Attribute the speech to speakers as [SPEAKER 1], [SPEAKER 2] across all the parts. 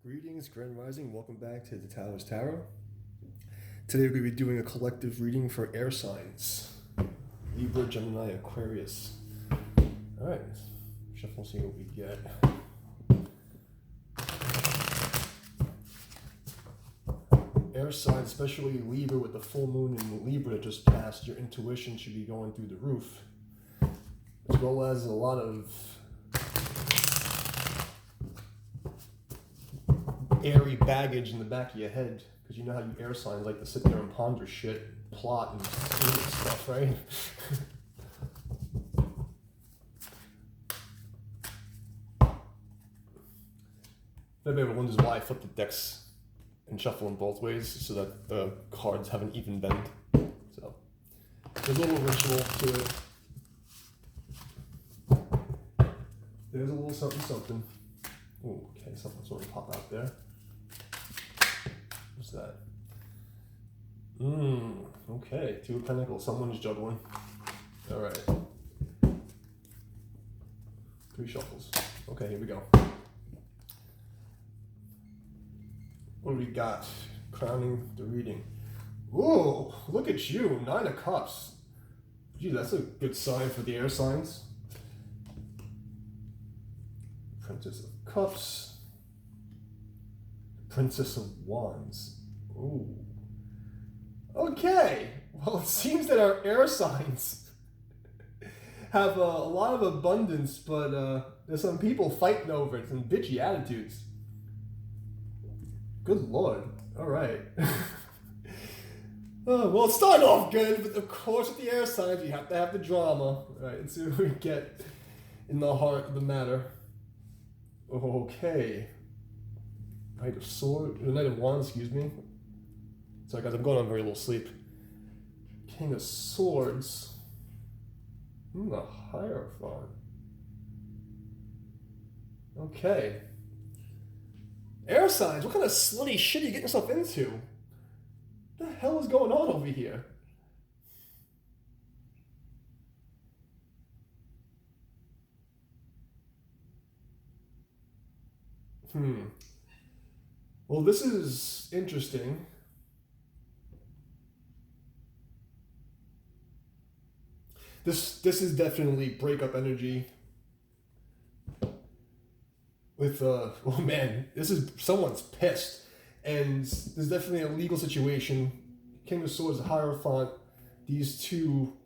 [SPEAKER 1] Greetings, Grand Rising. Welcome back to the Taoist Tarot. Today we're going to be doing a collective reading for air signs. Libra, Gemini, Aquarius. Alright, shuffle and see what we get. Air signs, especially Libra with the full moon in Libra just passed, your intuition should be going through the roof. As well as a lot of airy baggage in the back of your head, because you know how you air signs like to sit there and ponder shit, plot, and stuff, right? If anybody ever wonders why I flip the decks and shuffle them both ways, so that the cards have an even bend. So there's a little ritual to it. There's a little something something. Ooh, okay, something's sort of pop out there. What's that? Okay, Two of Pentacles. Someone's juggling. All right. 3 shuffles. Okay, here we go. What do we got? Crowning the reading. Ooh, look at you. 9 of Cups. Gee, that's a good sign for the air signs. Princess of Cups. Princess of Wands. Ooh. Okay. Well, it seems that our air signs have a lot of abundance, but there's some people fighting over it, some bitchy attitudes. Good Lord. All right. Well, it started off good, but of course with the air signs, you have to have the drama. All right, let's see what we get in the heart of the matter. Okay. Knight of Swords, Knight of Wands, excuse me. Sorry guys, I'm going on very little sleep. King of Swords. The Hierophant. Okay. Air signs, what kind of slutty shit are you getting yourself into? What the hell is going on over here? Well, this is interesting. This is definitely breakup energy. With oh man, this is someone's pissed, and there's definitely a legal situation. King of Swords, Hierophant. These two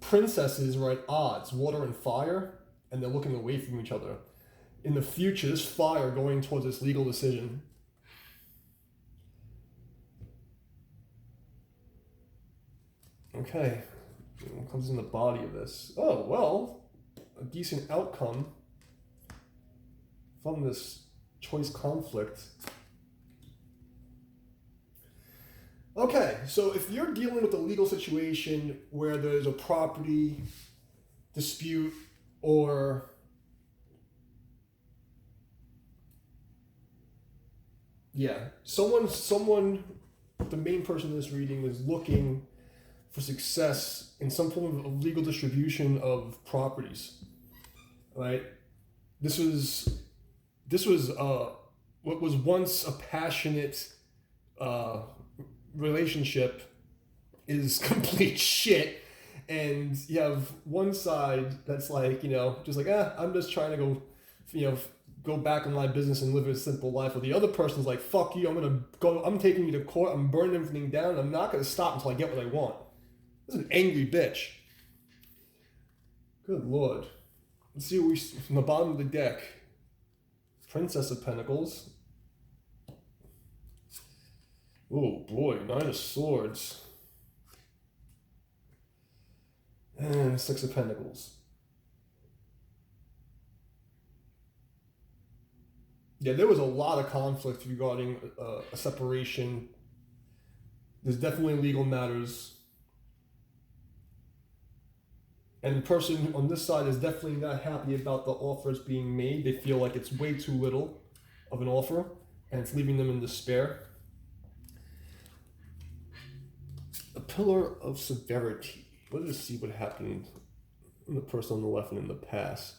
[SPEAKER 1] princesses are at odds, water and fire, and they're looking away from each other. In the future, this fire going towards this legal decision. Okay, what comes in the body of this? Oh, well, a decent outcome from this choice conflict. Okay, so if you're dealing with a legal situation where there's a property dispute or someone, the main person in this reading is looking for success in some form of legal distribution of properties, right? This was what was once a passionate relationship is complete shit, and you have one side that's like, just like, I'm just trying to go back on my business and live a simple life, or the other person's like, fuck you, I'm taking you to court, I'm burning everything down, I'm not gonna stop until I get what I want. This is an angry bitch. Good Lord. Let's see what we from the bottom of the deck. Princess of Pentacles. Oh boy, 9 of Swords. And 6 of Pentacles. Yeah, there was a lot of conflict regarding a separation. There's definitely legal matters. And the person on this side is definitely not happy about the offers being made. They feel like it's way too little of an offer, and it's leaving them in despair. A Pillar of Severity. Let us see what happened in the person on the left and in the past.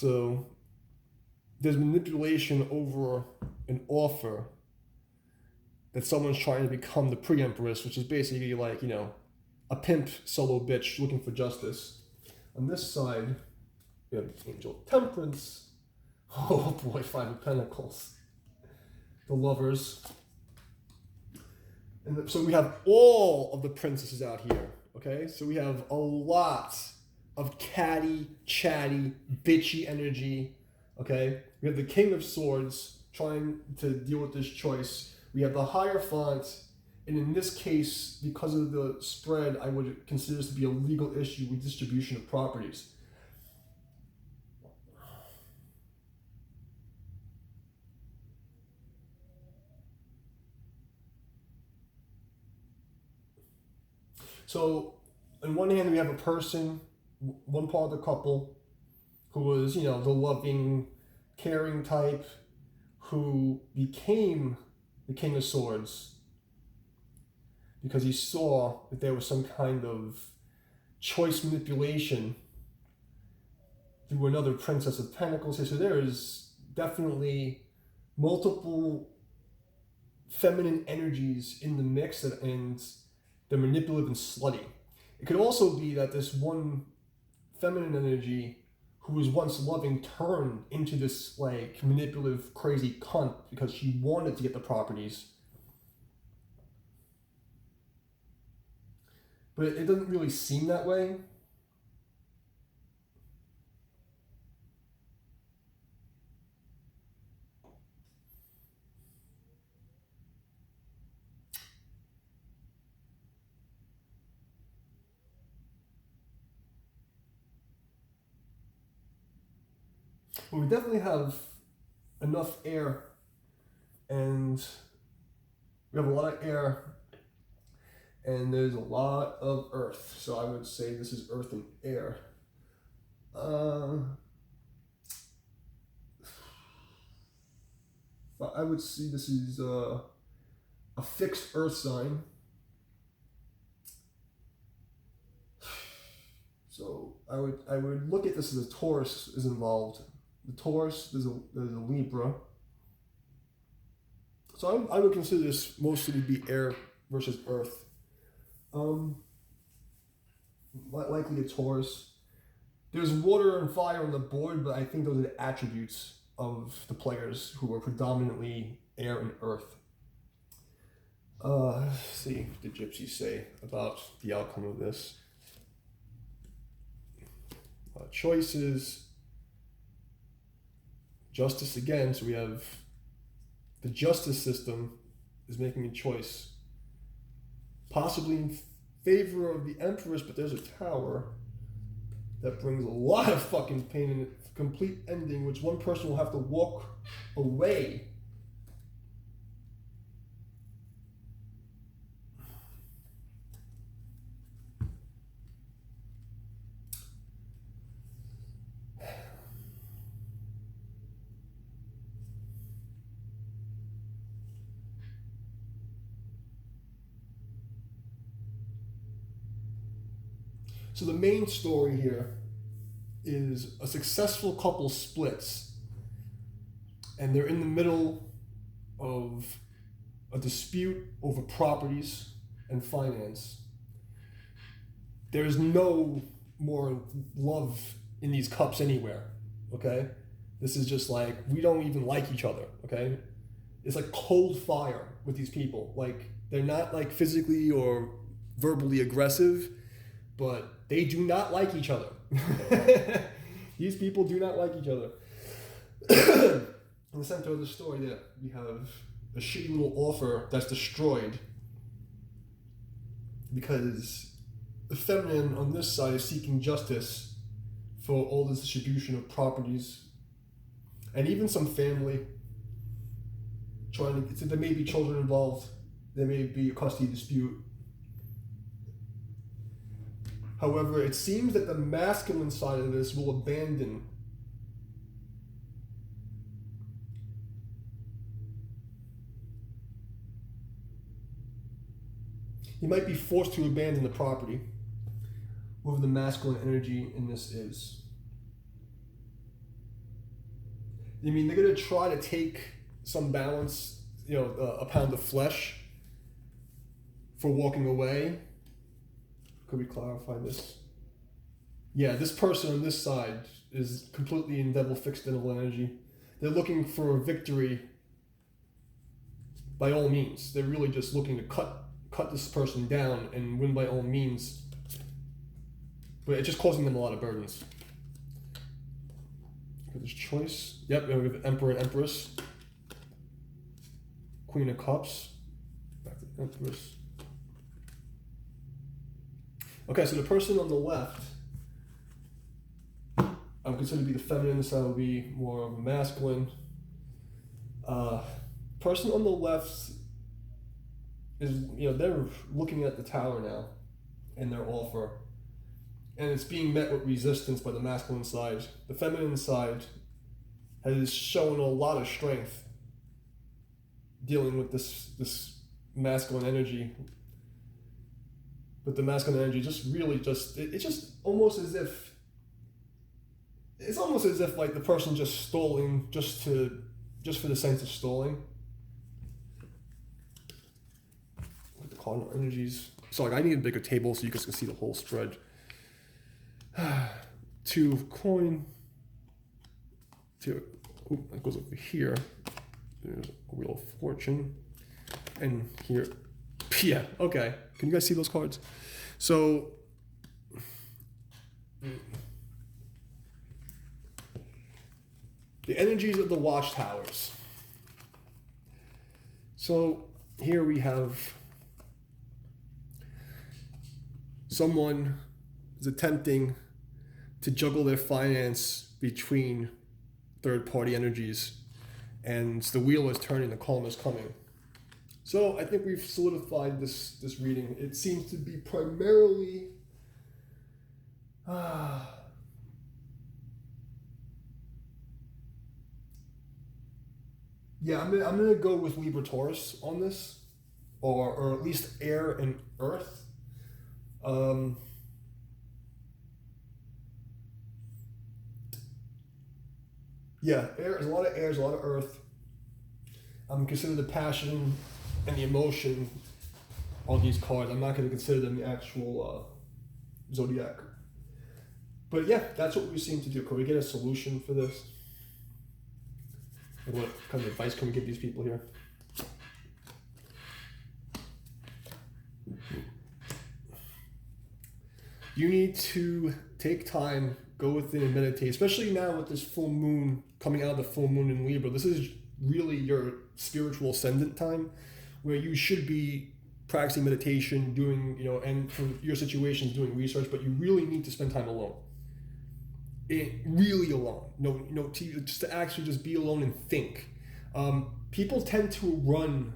[SPEAKER 1] So there's manipulation over an offer that someone's trying to become the pre-empress, which is basically like, a pimp solo bitch looking for justice. On this side, we have Angel of Temperance. Oh boy, Five of Pentacles. The Lovers. And so we have all of the princesses out here, okay? So we have a lot of catty, chatty, bitchy energy, okay? We have the King of Swords trying to deal with this choice. We have the Hierophant, and in this case, because of the spread, I would consider this to be a legal issue with distribution of properties. So, on one hand, we have a person, one part of the couple, who was, the loving, caring type, who became the King of Swords because he saw that there was some kind of choice manipulation through another Princess of Pentacles. So there is definitely multiple feminine energies in the mix, and they're manipulative and slutty. It could also be that this one feminine energy who was once loving turned into this like manipulative, crazy cunt because she wanted to get the properties. But it doesn't really seem that way. But we definitely have enough air, and we have a lot of air, and there's a lot of earth. So I would say this is earth and air. I would see this is a fixed earth sign. So I would look at this as a Taurus is involved. The Taurus, there's a Libra. So I would consider this mostly to be air versus earth. Likely a Taurus. There's water and fire on the board, but I think those are the attributes of the players who are predominantly air and earth. Let's see what the gypsies say about the outcome of this. Choices. Justice again, so we have the justice system is making a choice. Possibly in favor of the Empress, but there's a Tower. That brings a lot of fucking pain and a complete ending, which one person will have to walk away. So the main story here is a successful couple splits, and they're in the middle of a dispute over properties and finance. There's no more love in these cups anywhere, okay? This is just like, we don't even like each other, okay? It's like cold fire with these people. Like, they're not like physically or verbally aggressive, but they do not like each other. These people do not like each other. In the center of the story, yeah, we have a shitty little offer that's destroyed because the feminine on this side is seeking justice for all this distribution of properties, and even some family trying to. There may be children involved. There may be a custody dispute. However, it seems that the masculine side of this will abandon. He might be forced to abandon the property, whatever the masculine energy in this is. I mean, they're going to try to take some balance, a pound of flesh for walking away. Could we clarify this? Yeah, this person on this side is completely in devil fixed devil energy. They're looking for a victory by all means. They're really just looking to cut this person down and win by all means. But it's just causing them a lot of burdens. There's choice. Yep, we have Emperor and Empress. Queen of Cups. Back to Empress. Okay, so the person on the left, I'm considered to be the feminine, so I will be more of a masculine. Person on the left is, they're looking at the tower now and their offer. And it's being met with resistance by the masculine side. The feminine side has shown a lot of strength dealing with this masculine energy. But the masculine energy just really it's just almost as if like the person just stalling just for the sense of stalling. With the cardinal energies. So like I need a bigger table so you guys can see the whole spread. 2 of coin. That goes over here. There's a wheel of fortune. And here. Yeah, okay. Can you guys see those cards? So the energies of the watchtowers. So here we have someone is attempting to juggle their finance between third-party energies, and the wheel is turning, the calm is coming. So I think we've solidified this reading. It seems to be primarily yeah, I'm gonna go with Libra Taurus on this, or at least air and earth. Yeah, there's a lot of air, there's a lot of earth. I'm considering the passion and the emotion on these cards. I'm not going to consider them the actual zodiac. But yeah, that's what we seem to do. Can we get a solution for this? And what kind of advice can we give these people here? You need to take time, go within and meditate, especially now with this full moon coming out of the full moon in Libra. This is really your spiritual ascendant time where you should be practicing meditation, doing, and for your situations, doing research, but you really need to spend time alone. Really alone. Just to actually just be alone and think. People tend to run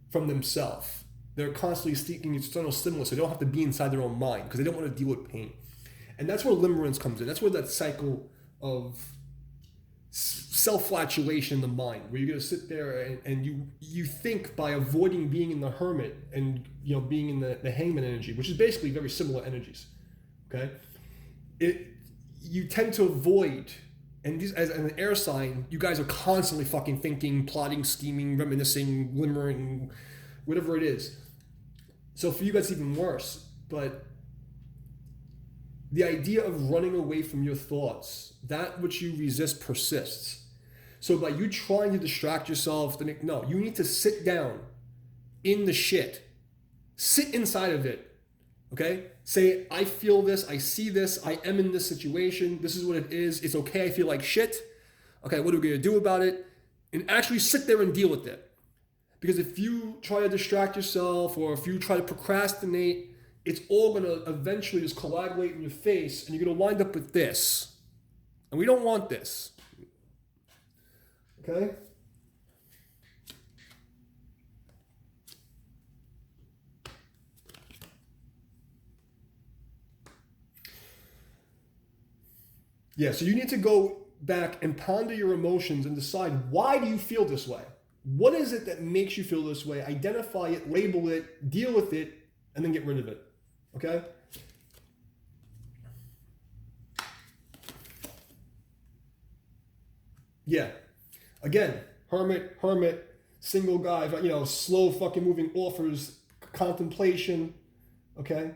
[SPEAKER 1] from themselves. They're constantly seeking external stimulus. They don't have to be inside their own mind because they don't want to deal with pain. And that's where limerence comes in. That's where that cycle of self-flatulation in the mind, where you're going to sit there and you think by avoiding being in the hermit and being in the hangman energy, which is basically very similar energies. Okay, you tend to avoid, and these, as an air sign, you guys are constantly fucking thinking, plotting, scheming, reminiscing, glimmering, whatever it is. So for you guys, it's even worse. But the idea of running away from your thoughts, that which you resist persists. So by you trying to distract yourself, no, you need to sit down in the shit. Sit inside of it. Okay? Say, I feel this, I see this, I am in this situation, this is what it is, it's okay, I feel like shit. Okay, what are we gonna do about it? And actually sit there and deal with it. Because if you try to distract yourself or if you try to procrastinate, it's all going to eventually just coagulate in your face and you're going to wind up with this. And we don't want this. Okay? Yeah, so you need to go back and ponder your emotions and decide, why do you feel this way? What is it that makes you feel this way? Identify it, label it, deal with it, and then get rid of it. Okay? Yeah. Again, hermit, single guy, slow fucking moving offers, contemplation, okay?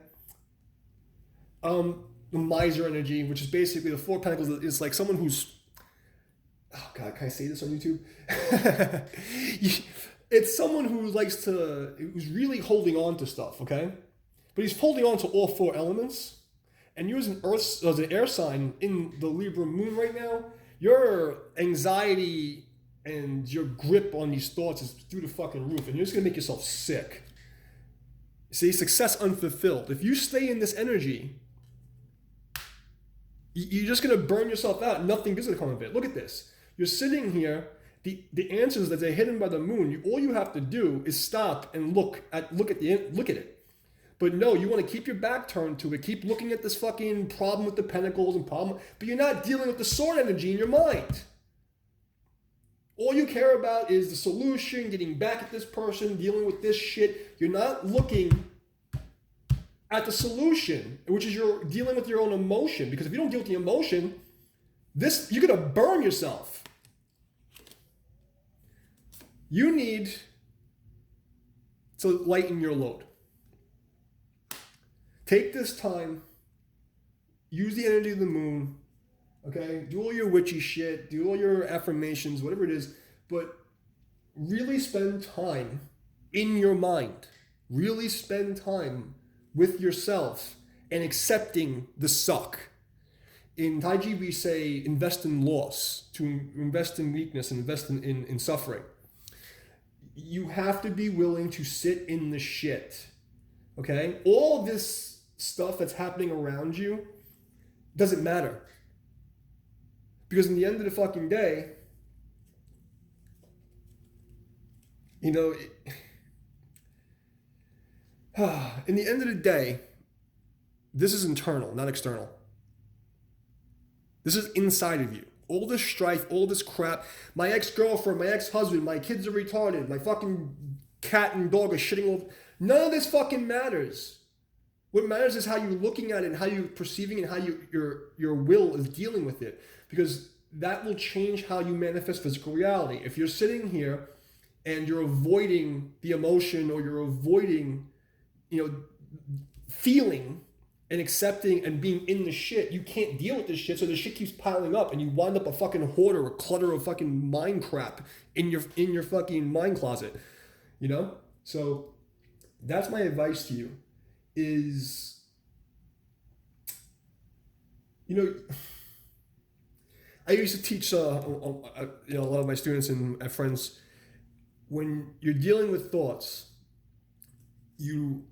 [SPEAKER 1] The miser energy, which is basically the Four of Pentacles, is like someone who's, oh God, can I say this on YouTube? It's someone who who's really holding on to stuff, okay? But he's holding on to all four elements. And you as an air sign in the Libra moon right now, your anxiety and your grip on these thoughts is through the fucking roof, and you're just gonna make yourself sick. See, success unfulfilled. If you stay in this energy, you're just gonna burn yourself out. Nothing is gonna come of it. Look at this. You're sitting here. The answers that are hidden by the moon. All you have to do is stop and look at it. But no, you want to keep your back turned to it. Keep looking at this fucking problem with the pentacles and problem, but you're not dealing with the sword energy in your mind. All you care about is the solution, getting back at this person, dealing with this shit. You're not looking at the solution, which is you're dealing with your own emotion. Because if you don't deal with the emotion, you're gonna burn yourself. You need to lighten your load. Take this time, use the energy of the moon, okay? Do all your witchy shit, do all your affirmations, whatever it is, but really spend time in your mind. Really spend time with yourself and accepting the suck. In Tai Chi, we say invest in loss, to invest in weakness, and invest in suffering. You have to be willing to sit in the shit, okay? All this stuff that's happening around you doesn't matter. Because in the end of the fucking day, in the end of the day, this is internal, not external. This is inside of you. All this strife, all this crap. My ex-girlfriend, my ex-husband, my kids are retarded, my fucking cat and dog are shitting all. None of this fucking matters. What matters is how you're looking at it and how you're perceiving it and how your will is dealing with it. Because that will change how you manifest physical reality. If you're sitting here and you're avoiding the emotion, or you're avoiding, feeling and accepting and being in the shit, you can't deal with this shit, so the shit keeps piling up and you wind up a fucking hoarder, a clutter of fucking mind crap in your fucking mind closet. So that's my advice to you is, I used to teach a lot of my students and my friends, when you're dealing with thoughts, you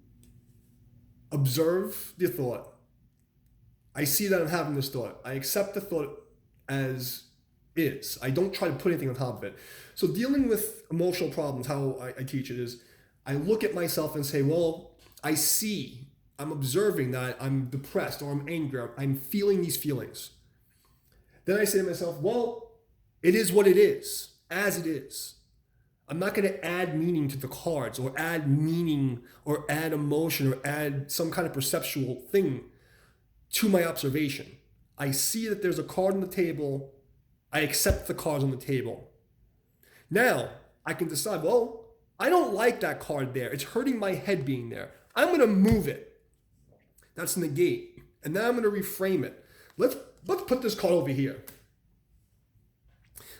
[SPEAKER 1] observe the thought. I see that I'm having this thought. I accept the thought as is. I don't try to put anything on top of it. So dealing with emotional problems, how I teach it is, I look at myself and say, well, I'm observing that I'm depressed or I'm angry, I'm feeling these feelings. Then I say to myself, well, it is what it is, as it is. I'm not going to add meaning to the cards, or add meaning, or add emotion, or add some kind of perceptual thing to my observation. I see that there's a card on the table. I accept the cards on the table. Now, I can decide, well, I don't like that card there. It's hurting my head being there. I'm going to move it. That's negate. And now I'm going to reframe it. Let's put this card over here.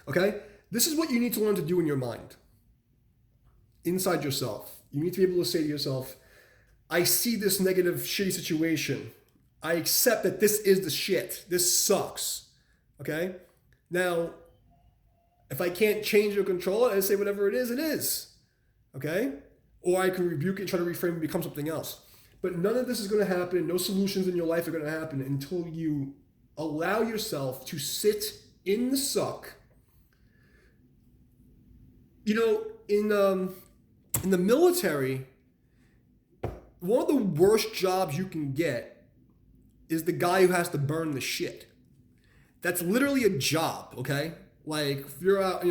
[SPEAKER 1] Okay? This is what you need to learn to do in your mind. Inside yourself. You need to be able to say to yourself, I see this negative, shitty situation. I accept that this is the shit. This sucks. Okay? Now, if I can't change or control it, I say whatever it is, it is. Okay? Or I can rebuke it and try to reframe it and become something else. But none of this is going to happen. No solutions in your life are going to happen until you allow yourself to sit in the suck. In the military, one of the worst jobs you can get is the guy who has to burn the shit. That's literally a job, okay? Like, if you're out,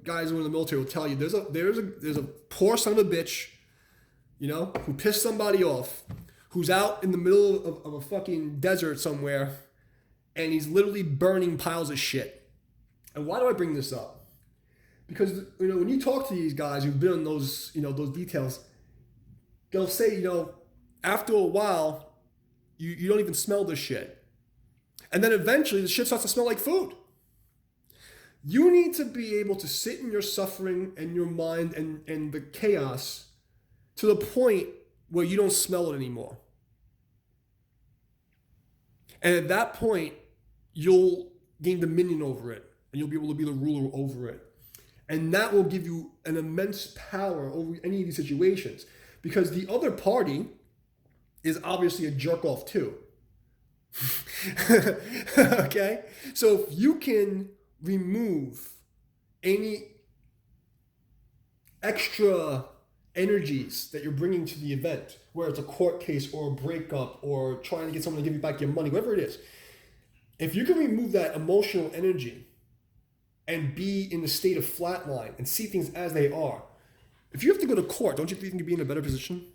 [SPEAKER 1] guys who are in the military will tell you there's a poor son of a bitch, who pissed somebody off, who's out in the middle of a fucking desert somewhere, and he's literally burning piles of shit. And why do I bring this up? Because when you talk to these guys who've been in those those details, they'll say after a while you don't even smell this shit, and then eventually the shit starts to smell like food. You need to be able to sit in your suffering and your mind and the chaos to the point where you don't smell it anymore. And at that point, you'll gain dominion over it, and you'll be able to be the ruler over it. And that will give you an immense power over any of these situations, because the other party is obviously a jerk off too. Okay? So if you can remove any extra energies that you're bringing to the event, whether it's a court case or a breakup or trying to get someone to give you back your money, whatever it is, if you can remove that emotional energy and be in the state of flatline and see things as they are, if you have to go to court, don't you think you'd be in a better position?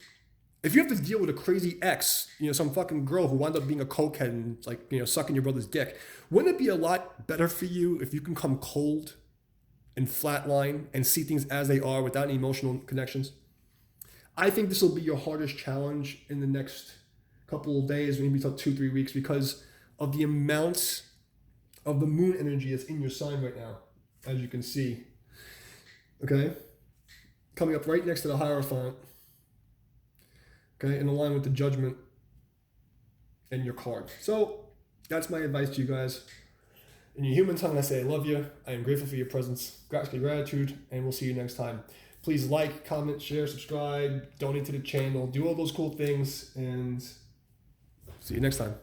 [SPEAKER 1] If you have to deal with a crazy ex, some fucking girl who wound up being a cokehead and sucking your brother's dick, wouldn't it be a lot better for you if you can come cold and flatline and see things as they are without any emotional connections? I think this will be your hardest challenge in the next couple of days, maybe till 2-3 weeks, because of the amount of the moon energy that's in your sign right now, as you can see. Okay? Coming up right next to the Hierophant. Okay? In line with the Judgment and your card. So, that's my advice to you guys. In your human tongue, I say I love you. I am grateful for your presence. Gratitude, and we'll see you next time. Please like, comment, share, subscribe, donate to the channel, do all those cool things, and see you next time.